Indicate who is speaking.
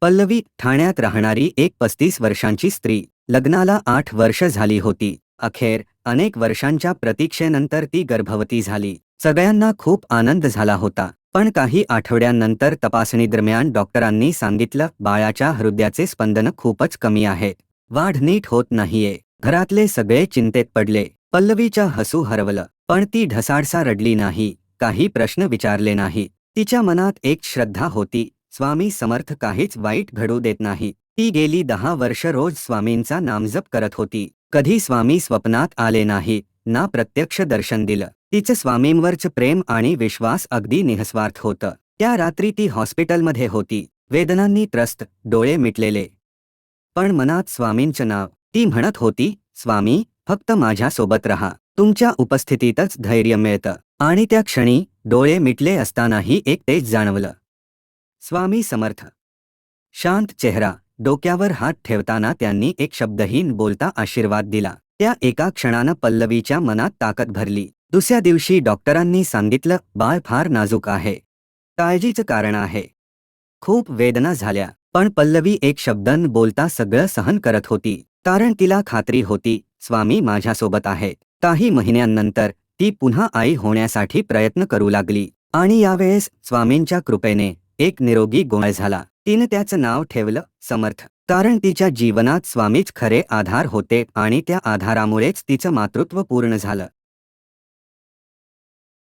Speaker 1: पल्लवी ठाण्यात राहणारी एक 35 वर्षांची स्त्री. लग्नाला 8 वर्ष झाली होती. अखेर अनेक वर्षांच्या प्रतीक्षेनंतर ती गर्भवती झाली. सगळ्यांना खूप आनंद झाला होता. पण काही आठवड्यांनंतर तपासणीदरम्यान डॉक्टरांनी सांगितलं, बाळाच्या हृदयाचे स्पंदन खूपच कमी आहेत. वाढ नीट होत नाहीये. घरातले सगळे चिंतेत पडले. पल्लवीचं हसू हरवलं, पण ती ढसाळसा रडली नाही. काही प्रश्न विचारले नाही. तिच्या मनात एक श्रद्धा होती, स्वामी समर्थ काहीच वाईट घडू देत नाही. ती गेली 10 वर्ष रोज स्वामींचा नामजप करत होती. कधी स्वामी स्वप्नात आले नाहीत, ना प्रत्यक्ष दर्शन दिलं. तिचं स्वामींवरचं प्रेम आणि विश्वास अगदी निःस्वार्थ होतं. त्या रात्री ती हॉस्पिटलमध्ये होती, वेदनांनी त्रस्त, डोळे मिटलेले. पण मनात स्वामींचं नाव. ती म्हणत होती, स्वामी, फक्त माझ्यासोबत राहा. तुमच्या उपस्थितीतच धैर्य मिळतं. आणि त्या क्षणी डोळे मिटले असतानाही एक तेज जाणवलं. स्वामी समर्थ. शांत चेहरा. डोक्यावर हात ठेवताना त्यांनी एक शब्दहीन बोलता आशीर्वाद दिला. त्या एका क्षणानं पल्लवीच्या मनात ताकद भरली. दुसऱ्या दिवशी डॉक्टरांनी सांगितलं, बाळ फार नाजूक आहे. काळजीचं कारण आहे. खूप वेदना झाल्या, पण पल्लवी एक शब्द न बोलता सगळं सहन करत होती. कारण तिला खात्री होती, स्वामी माझ्यासोबत आहेत. काही महिन्यांनंतर ती पुन्हा आई होण्यासाठी प्रयत्न करू लागली. आणि यावेळेस स्वामींच्या कृपेने एक निरोगी गोळ झाला. तिनं त्याचं नाव ठेवलं समर्थ. कारण तिच्या जीवनात स्वामीच खरे आधार होते आणि त्या आधारामुळेच तिचं मातृत्व पूर्ण झालं.